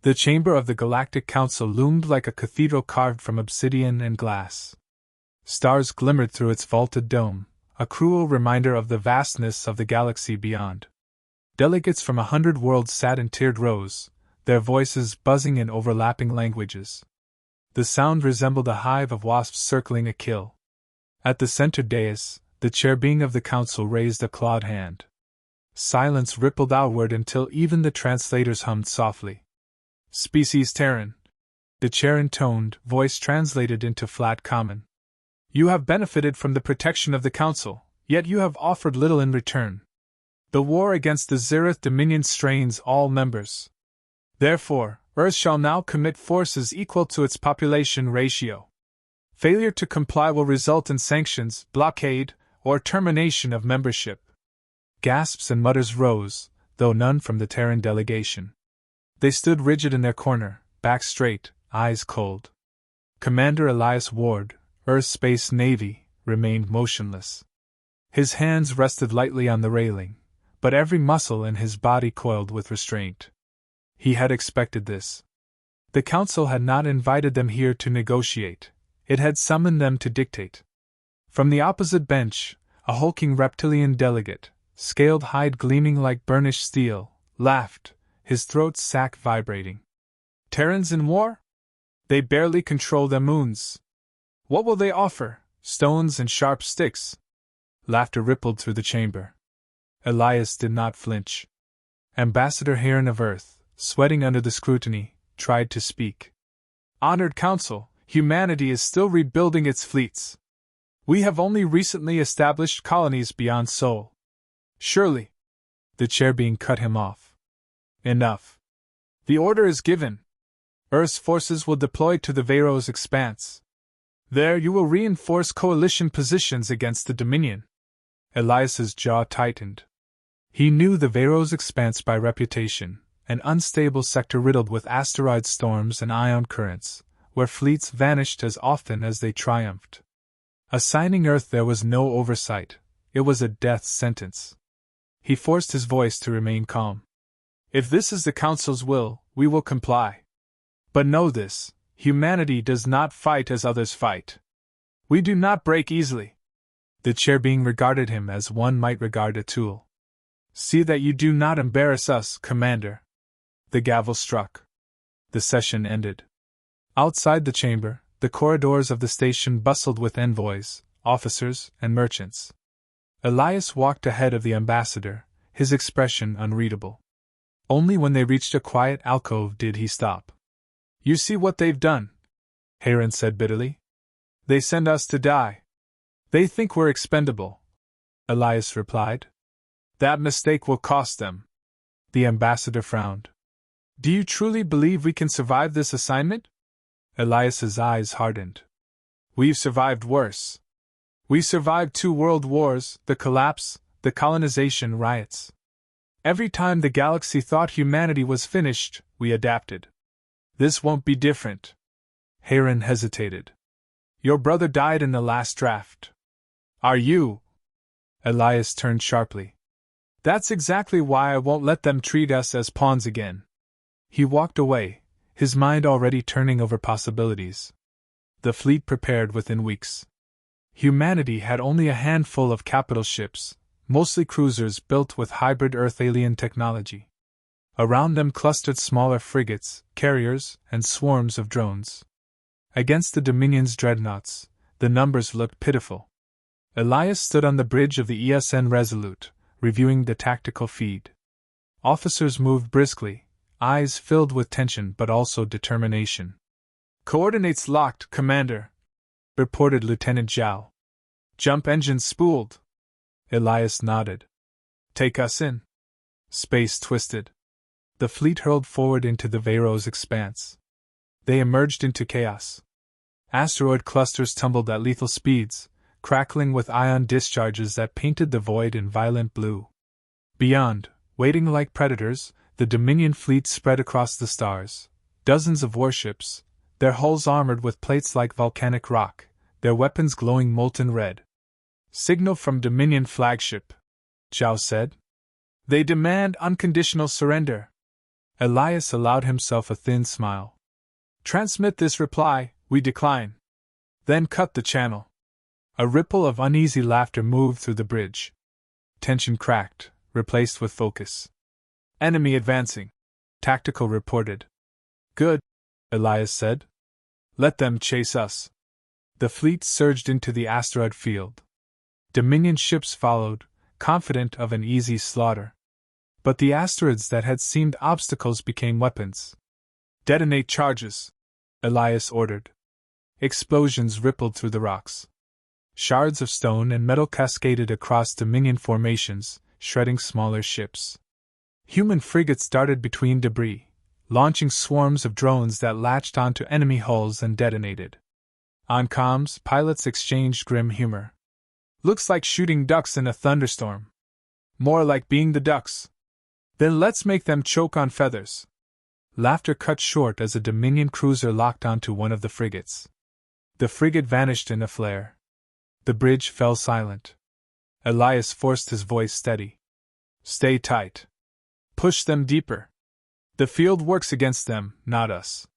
The chamber of the Galactic Council loomed like a cathedral carved from obsidian and glass. Stars glimmered through its vaulted dome, a cruel reminder of the vastness of the galaxy beyond. Delegates from 100 worlds sat in tiered rows, their voices buzzing in overlapping languages. The sound resembled a hive of wasps circling a kill. At the center dais, the chair-being of the council raised a clawed hand. Silence rippled outward until even the translators hummed softly. Species Terran. The chair intoned, voice translated into flat common. You have benefited from the protection of the council, yet you have offered little in return. The war against the Zereth Dominion strains all members. Therefore, Earth shall now commit forces equal to its population ratio. Failure to comply will result in sanctions, blockade, or termination of membership. Gasps and mutters rose, though none from the Terran delegation. They stood rigid in their corner, back straight, eyes cold. Commander Elias Ward, Earth Space Navy, remained motionless. His hands rested lightly on the railing, but every muscle in his body coiled with restraint. He had expected this. The Council had not invited them here to negotiate, it had summoned them to dictate. From the opposite bench, a hulking reptilian delegate, scaled hide gleaming like burnished steel, laughed, his throat's sac vibrating. Terrans in war? They barely control their moons. What will they offer? Stones and sharp sticks? Laughter rippled through the chamber. Elias did not flinch. Ambassador Heron of Earth, sweating under the scrutiny, tried to speak. Honored Council, humanity is still rebuilding its fleets. We have only recently established colonies beyond Sol. Surely. The chair-being cut him off. Enough. The order is given. Earth's forces will deploy to the Veyros expanse. There you will reinforce coalition positions against the Dominion. Elias's jaw tightened. He knew the Veyros expanse by reputation, an unstable sector riddled with asteroid storms and ion currents, where fleets vanished as often as they triumphed. Assigning Earth there was no oversight, it was a death sentence. He forced his voice to remain calm. If this is the Council's will, we will comply. But know this, humanity does not fight as others fight. We do not break easily. The chair-being regarded him as one might regard a tool. See that you do not embarrass us, Commander. The gavel struck. The session ended. Outside the chamber, the corridors of the station bustled with envoys, officers, and merchants. Elias walked ahead of the ambassador, his expression unreadable. Only when they reached a quiet alcove did he stop. You see what they've done, Heron said bitterly. They send us to die. They think we're expendable, Elias replied. That mistake will cost them. The ambassador frowned. Do you truly believe we can survive this assignment? Elias's eyes hardened. We've survived worse. We survived 2 world wars, the collapse, the colonization riots. Every time the galaxy thought humanity was finished, we adapted. This won't be different. Heron hesitated. Your brother died in the last draft. Are you? Elias turned sharply. That's exactly why I won't let them treat us as pawns again. He walked away, his mind already turning over possibilities. The fleet prepared within weeks. Humanity had only a handful of capital ships, mostly cruisers built with hybrid Earth-alien technology. Around them clustered smaller frigates, carriers, and swarms of drones. Against the Dominion's dreadnoughts, the numbers looked pitiful. Elias stood on the bridge of the ESN Resolute, reviewing the tactical feed. Officers moved briskly, eyes filled with tension but also determination. Coordinates locked, Commander, reported Lieutenant Zhao. Jump engines spooled. Elias nodded. Take us in. Space twisted. The fleet hurled forward into the Veyros expanse. They emerged into chaos. Asteroid clusters tumbled at lethal speeds, crackling with ion discharges that painted the void in violent blue. Beyond, waiting like predators, the Dominion fleet spread across the stars. Dozens of warships, their hulls armored with plates like volcanic rock, their weapons glowing molten red. Signal from Dominion flagship, Zhao said. They demand unconditional surrender. Elias allowed himself a thin smile. Transmit this reply, we decline. Then cut the channel. A ripple of uneasy laughter moved through the bridge. Tension cracked, replaced with focus. Enemy advancing. Tactical reported. Good, Elias said. Let them chase us. The fleet surged into the asteroid field. Dominion ships followed, confident of an easy slaughter. But the asteroids that had seemed obstacles became weapons. Detonate charges, Elias ordered. Explosions rippled through the rocks. Shards of stone and metal cascaded across Dominion formations, shredding smaller ships. Human frigates darted between debris, launching swarms of drones that latched onto enemy hulls and detonated. On comms, pilots exchanged grim humor. Looks like shooting ducks in a thunderstorm. More like being the ducks. Then let's make them choke on feathers. Laughter cut short as a Dominion cruiser locked onto one of the frigates. The frigate vanished in a flare. The bridge fell silent. Elias forced his voice steady. Stay tight. Push them deeper. The field works against them, not us.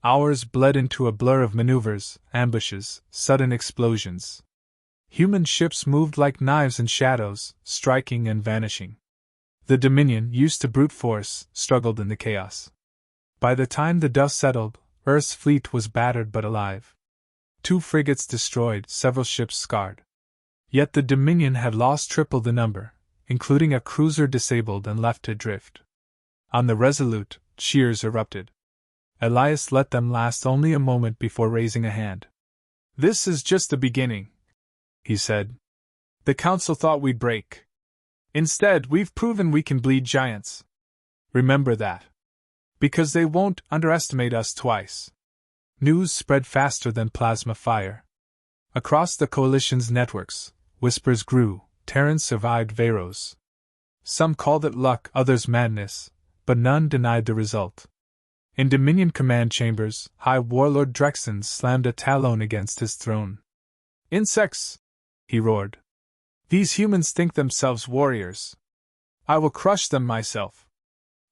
Hours bled into a blur of maneuvers, ambushes, sudden explosions. Human ships moved like knives in shadows, striking and vanishing. The Dominion, used to brute force, struggled in the chaos. By the time the dust settled, Earth's fleet was battered but alive. 2 frigates destroyed, several ships scarred. Yet the Dominion had lost triple the number, including a cruiser disabled and left adrift. On the Resolute, cheers erupted. Elias let them last only a moment before raising a hand. This is just the beginning, he said. The Council thought we'd break. Instead, we've proven we can bleed giants. Remember that. Because they won't underestimate us twice. News spread faster than plasma fire. Across the Coalition's networks, whispers grew. Terrans survived Veros. Some called it luck, others madness, but none denied the result. In Dominion command chambers, High Warlord Drexen slammed a talon against his throne. Insects! He roared. These humans think themselves warriors. I will crush them myself.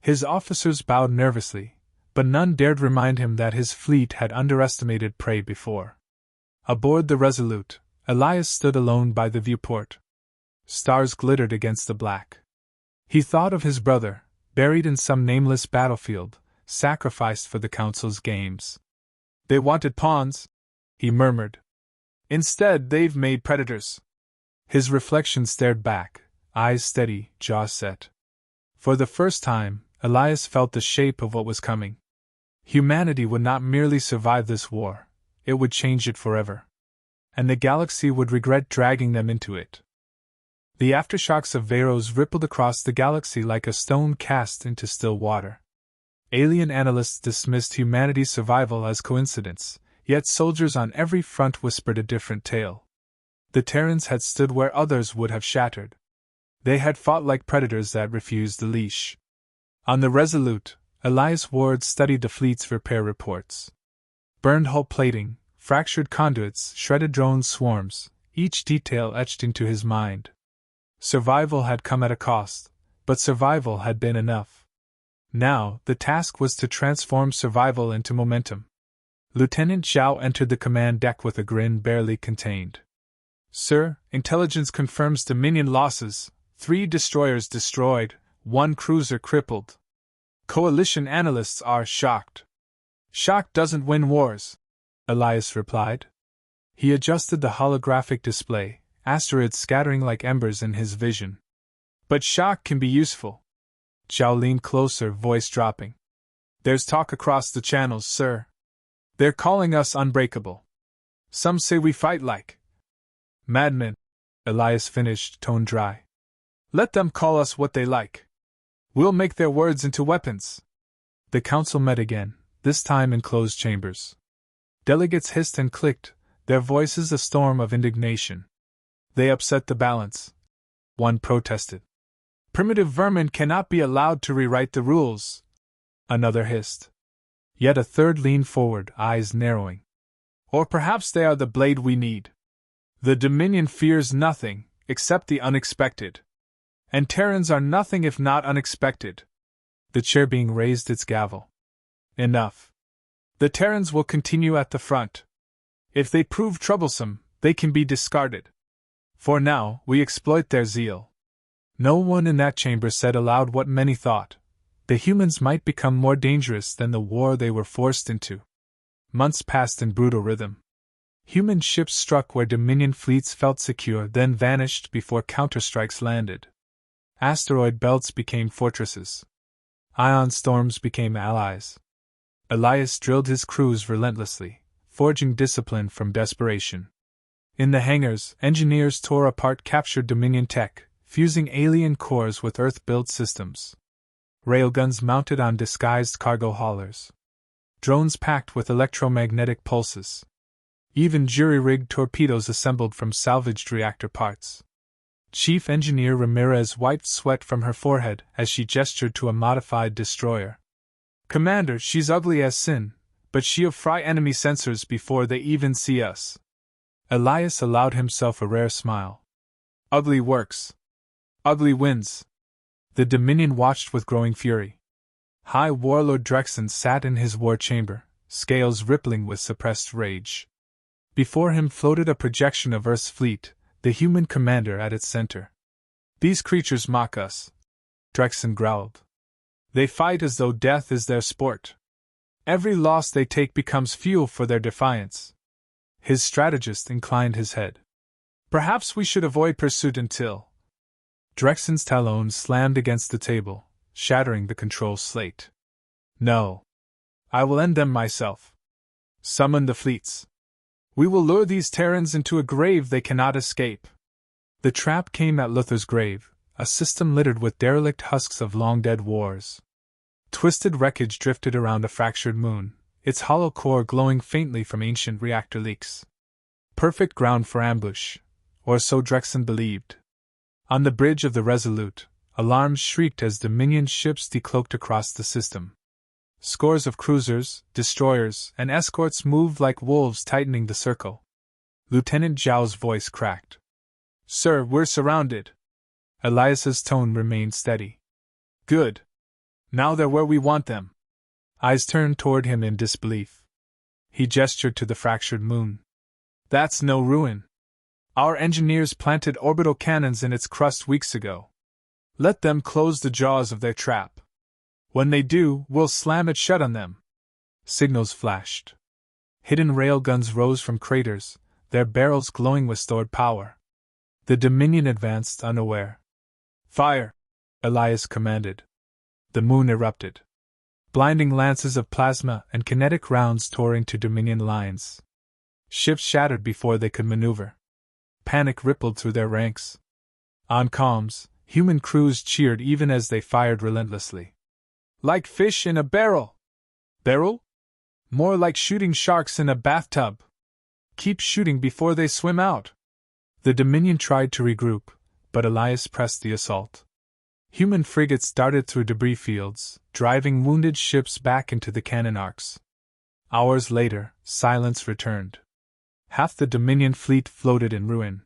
His officers bowed nervously, but none dared remind him that his fleet had underestimated prey before. Aboard the Resolute, Elias stood alone by the viewport. Stars glittered against the black. He thought of his brother, buried in some nameless battlefield, sacrificed for the Council's games. They wanted pawns, he murmured. Instead, they've made predators. His reflection stared back, eyes steady, jaw set. For the first time, Elias felt the shape of what was coming. Humanity would not merely survive this war, it would change it forever. And the galaxy would regret dragging them into it. The aftershocks of Veros rippled across the galaxy like a stone cast into still water. Alien analysts dismissed humanity's survival as coincidence, yet soldiers on every front whispered a different tale. The Terrans had stood where others would have shattered. They had fought like predators that refused the leash. On the Resolute, Elias Ward studied the fleet's repair reports. Burned hull plating, fractured conduits, shredded drone swarms, each detail etched into his mind. Survival had come at a cost, but survival had been enough. Now, the task was to transform survival into momentum. Lieutenant Zhao entered the command deck with a grin barely contained. Sir, intelligence confirms Dominion losses, 3 destroyers destroyed, 1 cruiser crippled. Coalition analysts are shocked. Shock doesn't win wars, Elias replied. He adjusted the holographic display, asteroids scattering like embers in his vision. But shock can be useful. Zhao leaned closer, voice dropping. There's talk across the channels, sir. They're calling us unbreakable. Some say we fight like madmen, Elias finished, tone dry. Let them call us what they like. We'll make their words into weapons. The Council met again, this time in closed chambers. Delegates hissed and clicked, their voices a storm of indignation. They upset the balance. One protested. Primitive vermin cannot be allowed to rewrite the rules. Another hissed. Yet a third leaned forward, eyes narrowing. Or perhaps they are the blade we need. The Dominion fears nothing, except the unexpected. And Terrans are nothing if not unexpected. The chair being raised its gavel. Enough. The Terrans will continue at the front. If they prove troublesome, they can be discarded. For now, we exploit their zeal. No one in that chamber said aloud what many thought. The humans might become more dangerous than the war they were forced into. Months passed in brutal rhythm. Human ships struck where Dominion fleets felt secure, then vanished before counterstrikes landed. Asteroid belts became fortresses. Ion storms became allies. Elias drilled his crews relentlessly, forging discipline from desperation. In the hangars, engineers tore apart captured Dominion tech, fusing alien cores with Earth-built systems. Railguns mounted on disguised cargo haulers. Drones packed with electromagnetic pulses. Even jury-rigged torpedoes assembled from salvaged reactor parts. Chief Engineer Ramirez wiped sweat from her forehead as she gestured to a modified destroyer. "Commander, she's ugly as sin, but she'll fry enemy sensors before they even see us." Elias allowed himself a rare smile. "Ugly works. Ugly wins." The Dominion watched with growing fury. High Warlord Drexen sat in his war chamber, scales rippling with suppressed rage. Before him floated a projection of Earth's fleet, the human commander at its center. "These creatures mock us," Drexen growled. "They fight as though death is their sport. Every loss they take becomes fuel for their defiance." His strategist inclined his head. "Perhaps we should avoid pursuit until—" Drexen's talons slammed against the table, shattering the control slate. "No. I will end them myself. Summon the fleets. We will lure these Terrans into a grave they cannot escape." The trap came at Luther's grave, a system littered with derelict husks of long-dead wars. Twisted wreckage drifted around a fractured moon, its hollow core glowing faintly from ancient reactor leaks. Perfect ground for ambush, or so Drexen believed. On the bridge of the Resolute, alarms shrieked as Dominion ships decloaked across the system. Scores of cruisers, destroyers, and escorts moved like wolves tightening the circle. Lieutenant Zhao's voice cracked. "Sir, we're surrounded." Elias's tone remained steady. "Good. Now they're where we want them." Eyes turned toward him in disbelief. He gestured to the fractured moon. "That's no ruin. Our engineers planted orbital cannons in its crust weeks ago. Let them close the jaws of their trap. When they do, we'll slam it shut on them." Signals flashed. Hidden railguns rose from craters, their barrels glowing with stored power. The Dominion advanced unaware. "Fire!" Elias commanded. The moon erupted. Blinding lances of plasma and kinetic rounds tore into Dominion lines. Ships shattered before they could maneuver. Panic rippled through their ranks. On comms, human crews cheered even as they fired relentlessly. "Like fish in a barrel." "Barrel? More like shooting sharks in a bathtub. Keep shooting before they swim out." The Dominion tried to regroup, but Elias pressed the assault. Human frigates darted through debris fields, driving wounded ships back into the cannon arcs. Hours later, silence returned. Half the Dominion fleet floated in ruin.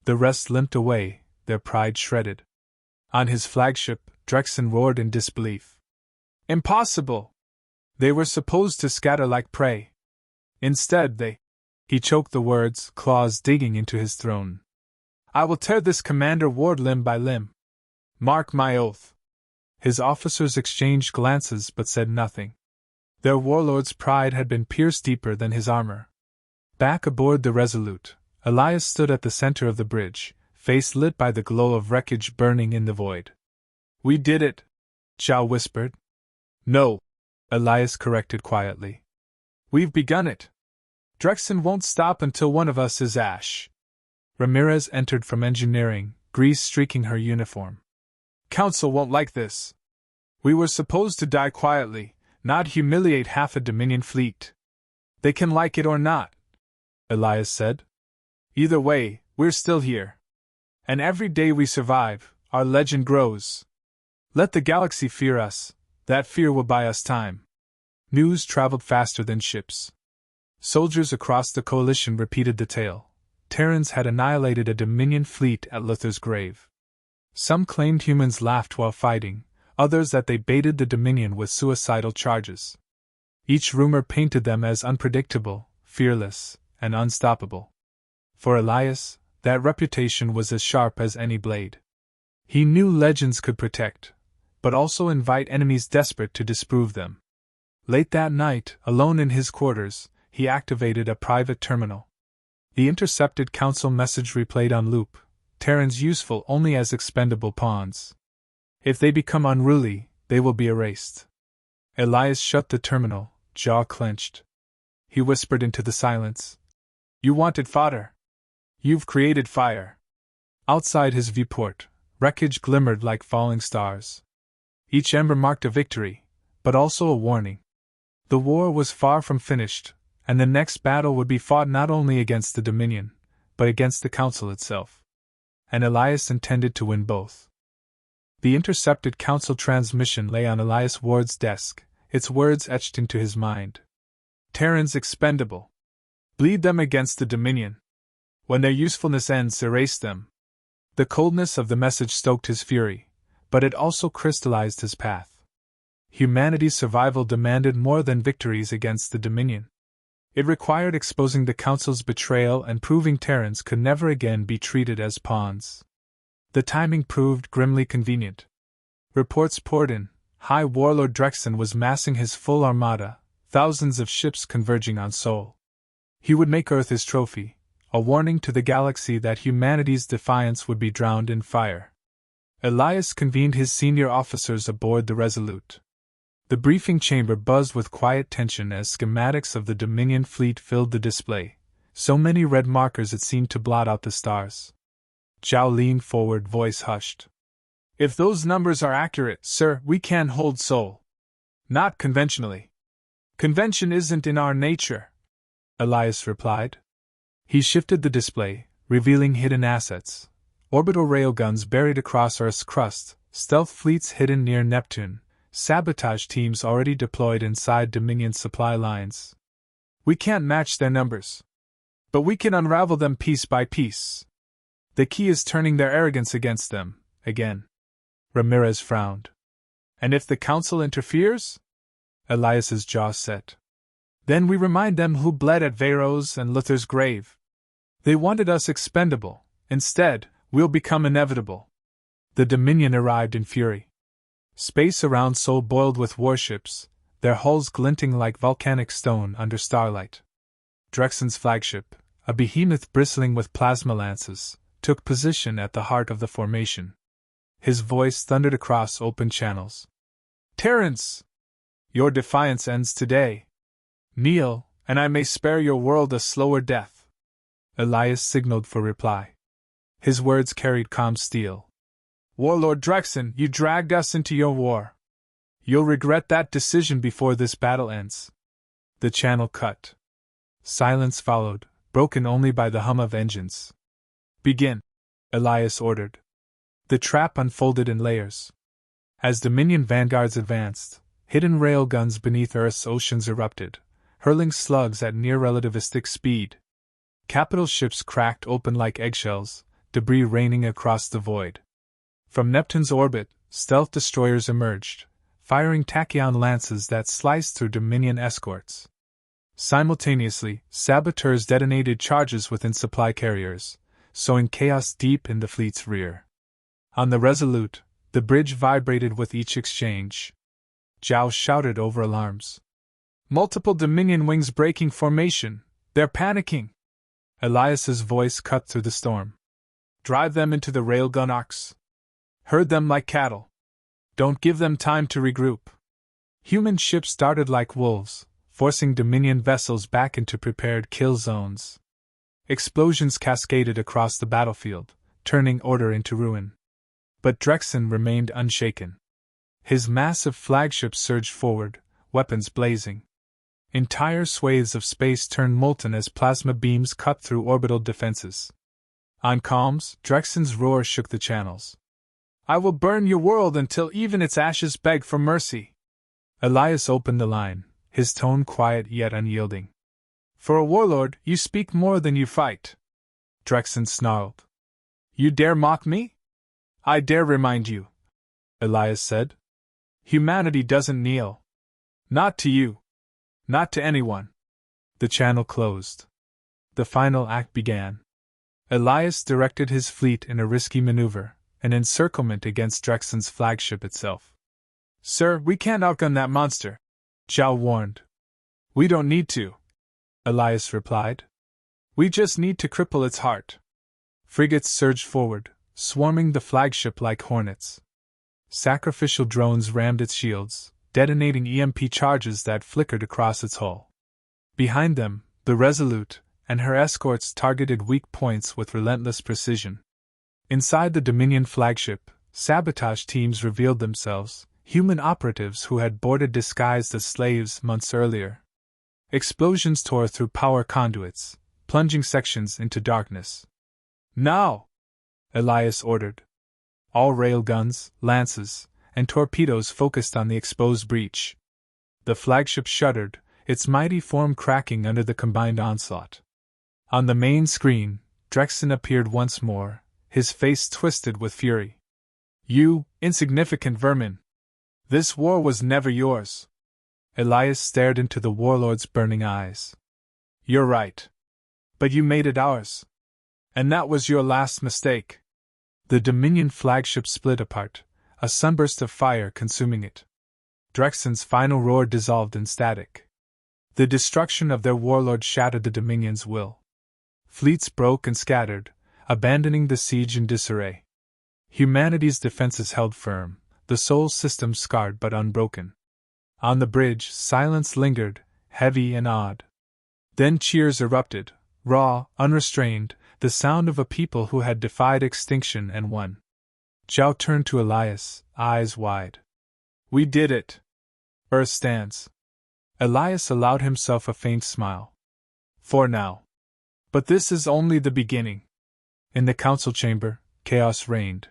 The rest limped away, their pride shredded. On his flagship, Drexen roared in disbelief. "Impossible! They were supposed to scatter like prey. Instead, they—" He choked the words, claws digging into his throne. "I will tear this commander ward limb by limb. Mark my oath." His officers exchanged glances but said nothing. Their warlord's pride had been pierced deeper than his armor. Back aboard the Resolute, Elias stood at the center of the bridge, face lit by the glow of wreckage burning in the void. "We did it," Zhao whispered. "No," Elias corrected quietly. "We've begun it. Drexen won't stop until one of us is ash." Ramirez entered from engineering, grease streaking her uniform. "Council won't like this. We were supposed to die quietly, not humiliate half a Dominion fleet." "They can like it or not," Elias said. "Either way, we're still here. And every day we survive, our legend grows. Let the galaxy fear us, that fear will buy us time." News traveled faster than ships. Soldiers across the coalition repeated the tale. Terrans had annihilated a Dominion fleet at Luther's grave. Some claimed humans laughed while fighting, others that they baited the Dominion with suicidal charges. Each rumor painted them as unpredictable, fearless, and unstoppable. For Elias, that reputation was as sharp as any blade. He knew legends could protect, but also invite enemies desperate to disprove them. Late that night, alone in his quarters, he activated a private terminal. The intercepted council message replayed on loop, Terrans useful only as expendable pawns. If they become unruly, they will be erased. Elias shut the terminal, jaw clenched. He whispered into the silence. You wanted fodder. You've created fire. Outside his viewport, wreckage glimmered like falling stars. Each ember marked a victory, but also a warning. The war was far from finished, and the next battle would be fought not only against the Dominion, but against the Council itself. And Elias intended to win both. The intercepted Council transmission lay on Elias Ward's desk, its words etched into his mind. Terrans expendable. Bleed them against the Dominion. When their usefulness ends, erase them. The coldness of the message stoked his fury, but it also crystallized his path. Humanity's survival demanded more than victories against the Dominion. It required exposing the Council's betrayal and proving Terrans could never again be treated as pawns. The timing proved grimly convenient. Reports poured in. High Warlord Drexen was massing his full armada, thousands of ships converging on Sol. He would make Earth his trophy, a warning to the galaxy that humanity's defiance would be drowned in fire. Elias convened his senior officers aboard the Resolute. The briefing chamber buzzed with quiet tension as schematics of the Dominion fleet filled the display, so many red markers it seemed to blot out the stars. Zhao leaned forward, voice hushed. If those numbers are accurate, sir, we can hold Sol. Not conventionally. Convention isn't in our nature, Elias replied. He shifted the display, revealing hidden assets. Orbital railguns buried across Earth's crust, stealth fleets hidden near Neptune, sabotage teams already deployed inside Dominion supply lines. We can't match their numbers, but we can unravel them piece by piece. The key is turning their arrogance against them, again. Ramirez frowned. And if the Council interferes? Elias's jaw set. Then we remind them who bled at Veyros and Luther's grave. They wanted us expendable. Instead, we'll become inevitable. The Dominion arrived in fury. Space around Sol boiled with warships, their hulls glinting like volcanic stone under starlight. Drexen's flagship, a behemoth bristling with plasma lances, took position at the heart of the formation. His voice thundered across open channels. Terrans! Your defiance ends today. Kneel, and I may spare your world a slower death. Elias signaled for reply. His words carried calm steel. Warlord Drexen, you dragged us into your war. You'll regret that decision before this battle ends. The channel cut. Silence followed, broken only by the hum of engines. Begin, Elias ordered. The trap unfolded in layers. As Dominion vanguards advanced, hidden railguns beneath Earth's oceans erupted, hurling slugs at near-relativistic speed. Capital ships cracked open like eggshells, debris raining across the void. From Neptune's orbit, stealth destroyers emerged, firing tachyon lances that sliced through Dominion escorts. Simultaneously, saboteurs detonated charges within supply carriers, sowing chaos deep in the fleet's rear. On the Resolute, the bridge vibrated with each exchange. Zhao shouted over alarms. Multiple Dominion wings breaking formation. They're panicking. Elias's voice cut through the storm. Drive them into the railgun arcs. Herd them like cattle. Don't give them time to regroup. Human ships darted like wolves, forcing Dominion vessels back into prepared kill zones. Explosions cascaded across the battlefield, turning order into ruin. But Drexen remained unshaken. His massive flagship surged forward, weapons blazing. Entire swathes of space turned molten as plasma beams cut through orbital defenses. On comms, Drexen's roar shook the channels. I will burn your world until even its ashes beg for mercy. Elias opened the line, his tone quiet yet unyielding. For a warlord, you speak more than you fight. Drexen snarled. You dare mock me? I dare remind you, Elias said. Humanity doesn't kneel. Not to you. Not to anyone. The channel closed. The final act began. Elias directed his fleet in a risky maneuver, an encirclement against Drexen's flagship itself. Sir, we can't outgun that monster, Zhao warned. We don't need to, Elias replied. We just need to cripple its heart. Frigates surged forward, swarming the flagship like hornets. Sacrificial drones rammed its shields, detonating EMP charges that flickered across its hull. Behind them, the Resolute and her escorts targeted weak points with relentless precision. Inside the Dominion flagship, sabotage teams revealed themselves, human operatives who had boarded disguised as slaves months earlier. Explosions tore through power conduits, plunging sections into darkness. Now! Elias ordered. All railguns, lances, and torpedoes focused on the exposed breach. The flagship shuddered, its mighty form cracking under the combined onslaught. On the main screen, Drexen appeared once more, his face twisted with fury. You, insignificant vermin! This war was never yours. Elias stared into the warlord's burning eyes. You're right. But you made it ours. And that was your last mistake. The Dominion flagship split apart, a sunburst of fire consuming it. Drexen's final roar dissolved in static. The destruction of their warlord shattered the Dominion's will. Fleets broke and scattered, abandoning the siege in disarray. Humanity's defenses held firm, the Sol system scarred but unbroken. On the bridge, silence lingered, heavy and odd. Then cheers erupted, raw, unrestrained, the sound of a people who had defied extinction and won. Zhao turned to Elias, eyes wide. We did it. Earth stands. Elias allowed himself a faint smile. For now. But this is only the beginning. In the council chamber, chaos reigned.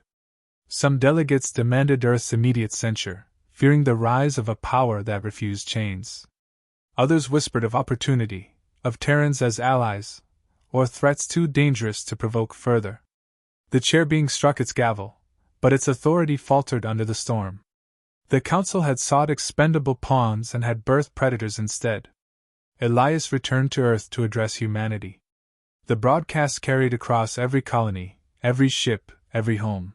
Some delegates demanded Earth's immediate censure, fearing the rise of a power that refused chains. Others whispered of opportunity, of Terrans as allies, or threats too dangerous to provoke further. The chair being struck its gavel, but its authority faltered under the storm. The council had sought expendable pawns and had birthed predators instead. Elias returned to Earth to address humanity. The broadcast carried across every colony, every ship, every home.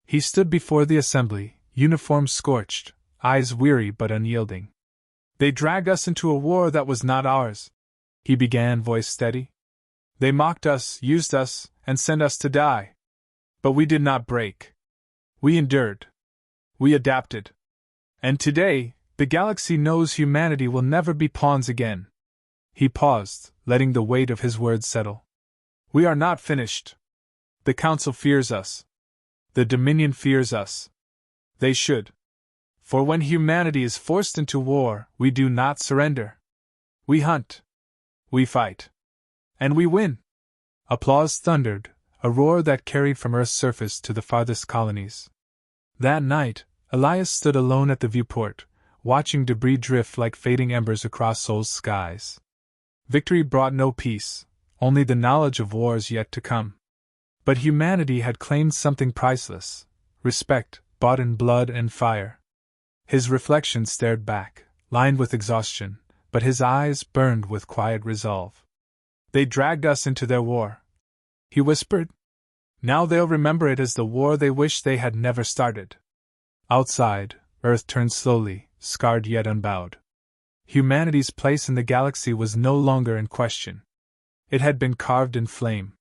He stood before the assembly, uniform scorched, eyes weary but unyielding. They dragged us into a war that was not ours, he began, voice steady. They mocked us, used us, and sent us to die. But we did not break. We endured. We adapted. And today, the galaxy knows humanity will never be pawns again. He paused, letting the weight of his words settle. We are not finished. The Council fears us. The Dominion fears us. They should. For when humanity is forced into war, we do not surrender. We hunt. We fight. And we win. Applause thundered, a roar that carried from Earth's surface to the farthest colonies. That night, Elias stood alone at the viewport, watching debris drift like fading embers across Sol's skies. Victory brought no peace, only the knowledge of wars yet to come. But humanity had claimed something priceless, respect, bought in blood and fire. His reflection stared back, lined with exhaustion, but his eyes burned with quiet resolve. They dragged us into their war, he whispered. Now they'll remember it as the war they wish they had never started. Outside, Earth turned slowly, scarred yet unbowed. Humanity's place in the galaxy was no longer in question. It had been carved in flame.